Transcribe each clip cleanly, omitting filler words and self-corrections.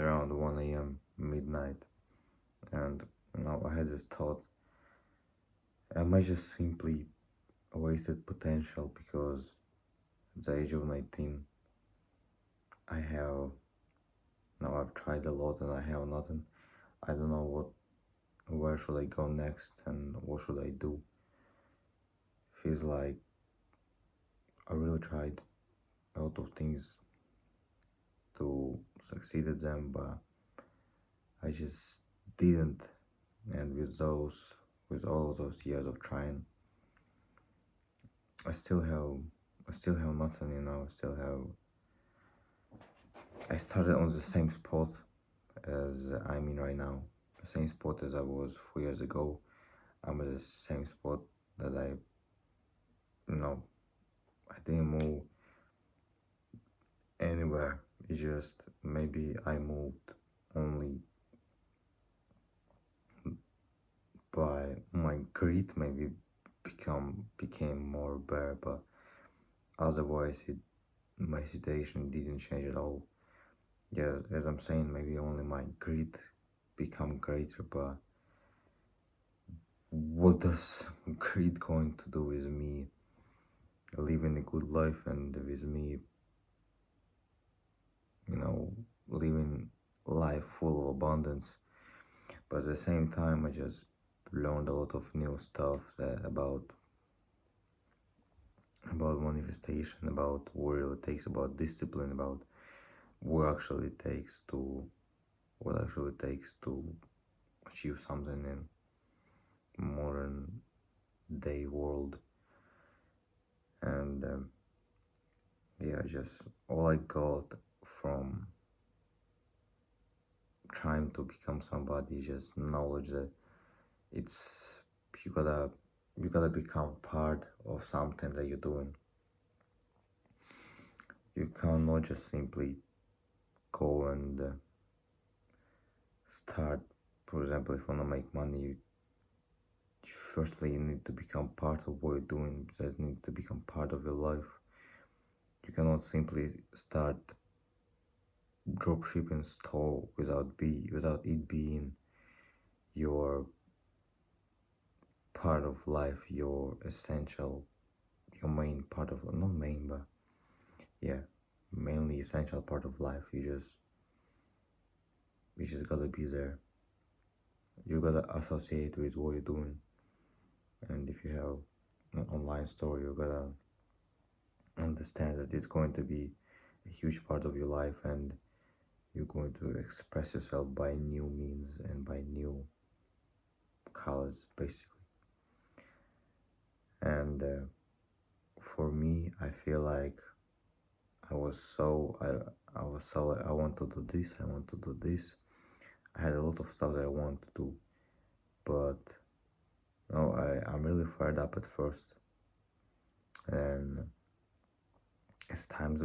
around 1 a.m. midnight, and I had this thought: am I just simply a wasted potential because at the age of 19 I have I've tried a lot and I have nothing. I don't know where should I go next and what should I do. Feels like I really tried a lot of things to succeed at them, but I just didn't. And with all of those years of trying, I still have, nothing. I started on the same spot as I'm in right now, the same spot as I was 4 years ago. I'm at the same spot that I didn't move anywhere. It's just maybe I moved only by my grit, maybe became more bare, but otherwise my situation didn't change at all. Yeah, as I'm saying, maybe only my grit become greater, but what does grit going to do with me living a good life and with me, living life full of abundance? But at the same time, I just learned a lot of new stuff about manifestation, about what it really takes, about discipline, about what actually takes to achieve something in modern day world. And yeah, just all I got from trying to become somebody is just knowledge that it's you gotta become part of something that you're doing. You cannot just simply go and start. For example, if you wanna make money, firstly you need to become part of what you're doing. That needs to become part of your life. You cannot simply start dropshipping store without it being your part of life, your essential, your main part of, not main, but yeah, mainly essential part of life. You just gotta be there. You gotta associate with what you're doing. And if you have an online store, you gotta understand that it's going to be a huge part of your life, and you're going to express yourself by new means and by new colors, basically. And for me, I feel like I was so I want to do this, I want to do this. I had a lot of stuff that I want to do, but no, I'm really fired up at first. And as time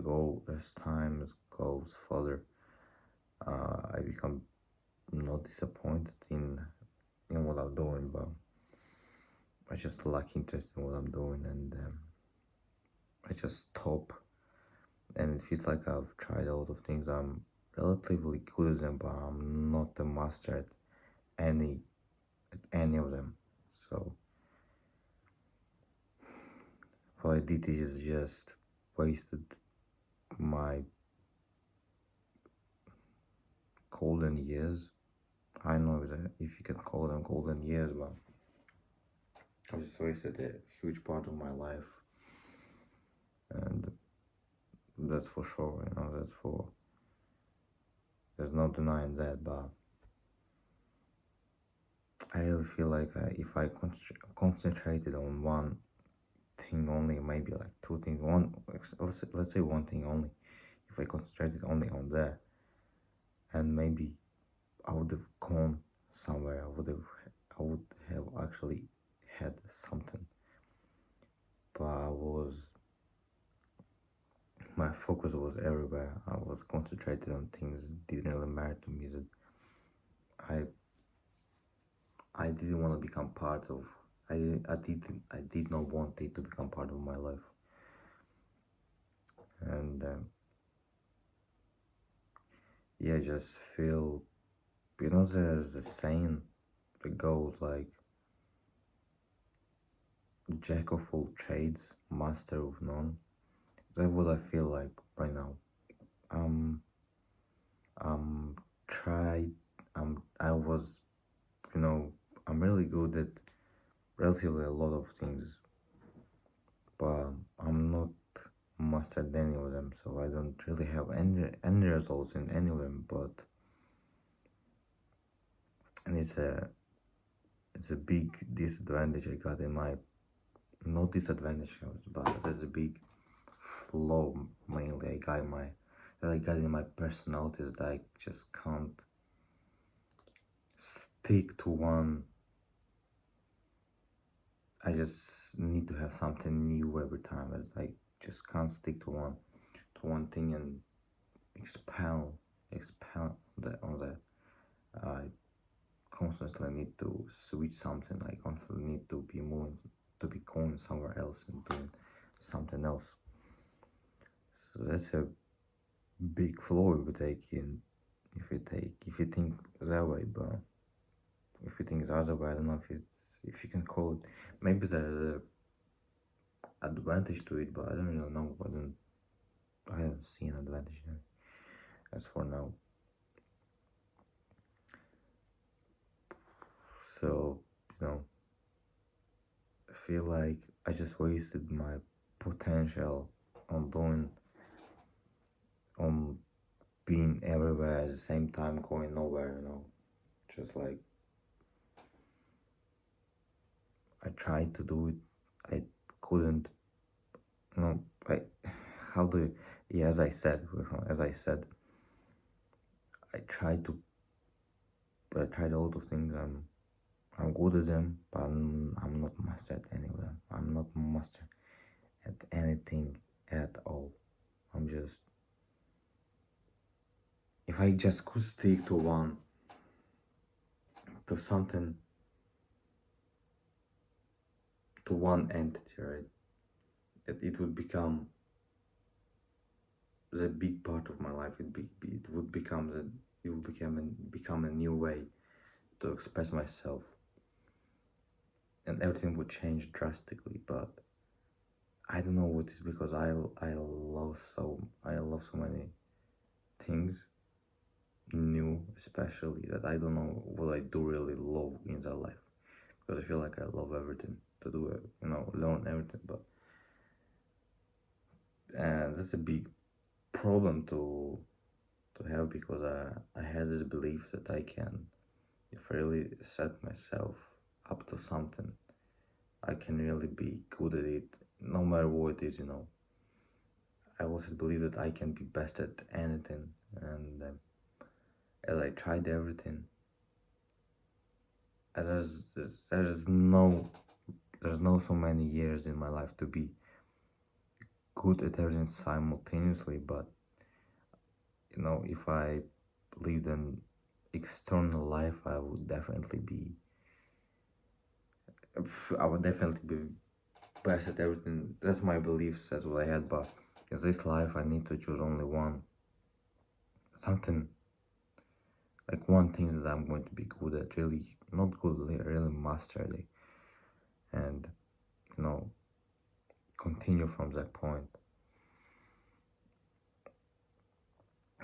goes further, I become not disappointed in what I'm doing, but I just lack interest in what I'm doing, and I just stop. And it feels like I've tried a lot of things. I'm relatively good at them, but I'm not a master at any of them. So what I did is just wasted my golden years. I know that if you can call them golden years, but I just wasted a huge part of my life, and that's for sure. There's no denying that. But I really feel like if I concentrated on one thing only, maybe like two things, let's say one thing only. If I concentrated only on that, and maybe I would have gone somewhere. I would have actually had something. But my focus was everywhere. I was concentrated on things that didn't really matter to me. That I didn't want to become part of. I did not want it to become part of my life. And yeah, I just feel, you know, there's a saying that goes like, jack of all trades, master of none. That's what I feel like right now. Um, um, tried, I was, you know, I'm really good at relatively a lot of things, but I'm not mastered any of them, so I don't really have any results in any of them. But and it's a big disadvantage I got in my, not disadvantage, but there's a big flaw mainly I got in my personality, that I just can't stick to one. I just need to have something new every time. I just can't stick to one thing and expand on that. I constantly need to switch something. I constantly need to be moving, to be going somewhere else and doing something else. So that's a big flaw if you take in, if you think that way. But if you think the other way, I don't know if you can call it. Maybe there's a advantage to it, but I don't really know. I don't see an advantage in it as for now. So, you know, I feel like I just wasted my potential on doing, on being everywhere at the same time, going nowhere, you know. Just like I tried to do it, I couldn't, you know, I, how do you, yeah, as I said, I tried to, I tried a lot of things. I'm good at them, but I'm not master at any of them. I'm not master at anything at all. I'm just, if I just could stick to one, to something, to one entity, right? It would become the big part of my life. It would become the, it would become a new way to express myself, and everything would change drastically. But I don't know what is, because I love so many things new, especially, that I don't know what I do really love in that life, because I feel like I love everything to do it, you know, learn everything. But and that's a big problem to have, because I had this belief that I can, if I really set myself up to something, I can really be good at it, no matter what it is, you know. I also believe that I can be best at anything, and as I tried everything, there's no, there's no so many years in my life to be good at everything simultaneously. But you know, if I lived an external life, I would definitely be best at everything. That's my beliefs, that's what I had. But in this life, I need to choose only one, something, like one thing that I'm going to be good at, really, not good, really master it, and you know, continue from that point.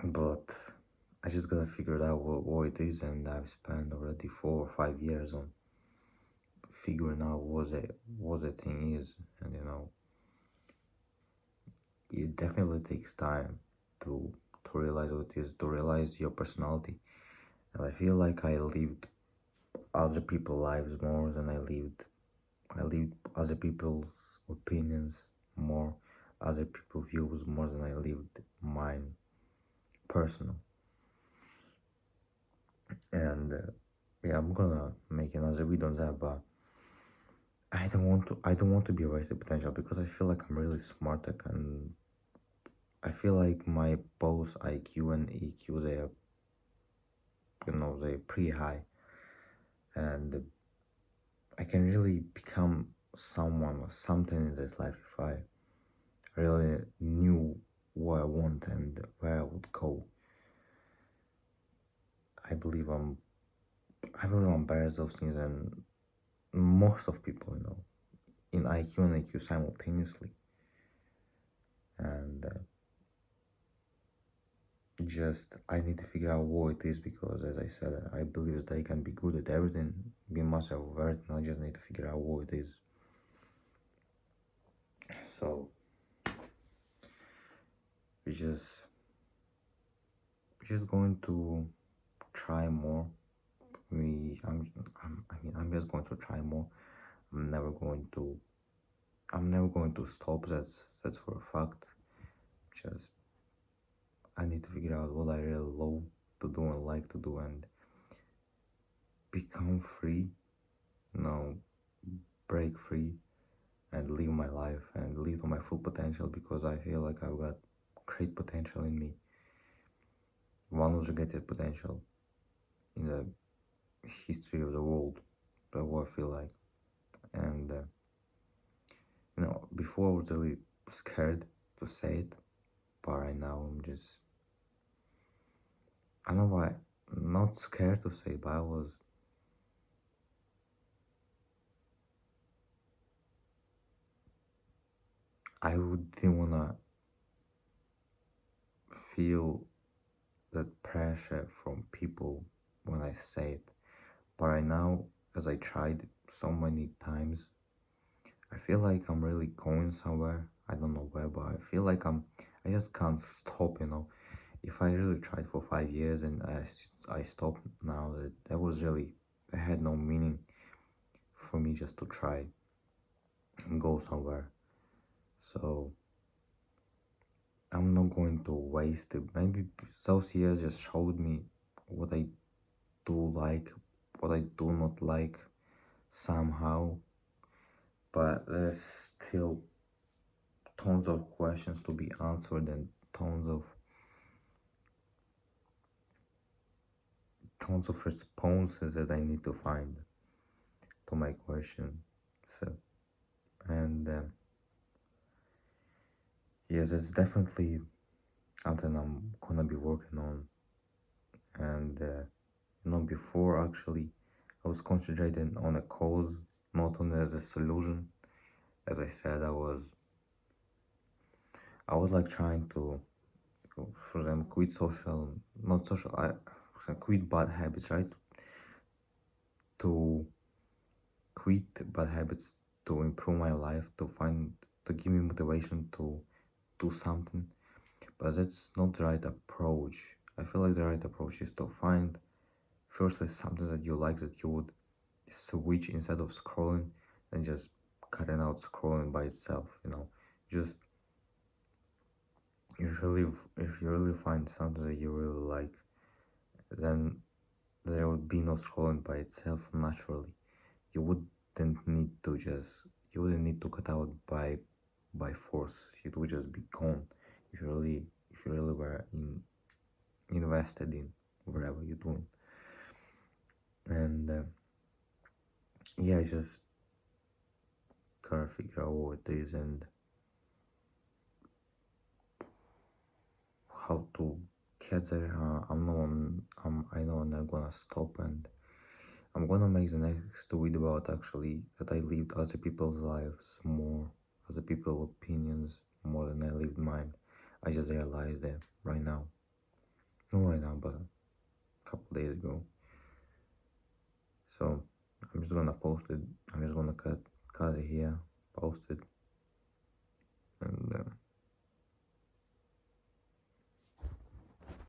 But I just gotta figure out what it is, and I've spent already 4 or 5 years on figuring out what the thing is. And you know, it definitely takes time to realize what it is, to realize your personality. And I feel like I lived other people's lives more than I lived other people's opinions more, other people's views more than I lived mine personal. And yeah, I'm gonna make another video on that. But I don't want to be a wasted potential, because I feel like I'm really smart. I feel like my both IQ and EQ, they are, you know, they're pretty high, and I can really become someone or something in this life if I really knew what I want and where I would go. I believe I'm better at those things than most of people, in IQ and AQ simultaneously. And just I need to figure out what it is, because as I said, I believe that I can be good at everything, be master of everything. I just need to figure out what it is. So we just going to try more. I'm just going to try more. I'm never going to stop. That's for a fact. Just I need to figure out what I really love to do and like to do, and become free. Break free and live my life and live to my full potential, because I feel like I've got great potential in me. One of the greatest potential in the history of the world. That's what I feel like. And before I was really scared to say it, but right now I don't know why, not scared to say, but didn't wanna feel that pressure from people when I say it. But right now, as I tried so many times, I feel like I'm really going somewhere. I don't know where, but I feel like I just can't stop, If I really tried for 5 years and I stopped now, that was really, it had no meaning for me just to try and go somewhere. So I'm not going to waste it. Maybe those years just showed me what I do like, what I do not like somehow. But there's still tons of questions to be answered, and tons of responses that I need to find to my question. So, and yes, it's definitely something I'm gonna be working on. And before, actually, I was concentrating on a cause, not on as a solution. As I said, I was like trying to, for them, quit not social, quit bad habits, right? To quit bad habits, to improve my life, to give me motivation to do something. But that's not the right approach. I feel like the right approach is to find firstly something that you like, that you would switch instead of scrolling and just cutting out scrolling by itself. Just if you really find something that you really like, then there would be no scrolling by itself naturally. You wouldn't need to cut out by force. It would just be gone if you really were invested in whatever you're doing. And yeah, just gotta figure out what it is and how to get there. I know I'm not gonna stop, and I'm gonna make the next tweet about actually that I lived other people's lives more, other people's opinions more than I lived mine. I just realized that right now. Not right now, but a couple days ago. So I'm just gonna post it. I'm just gonna cut it here, post it,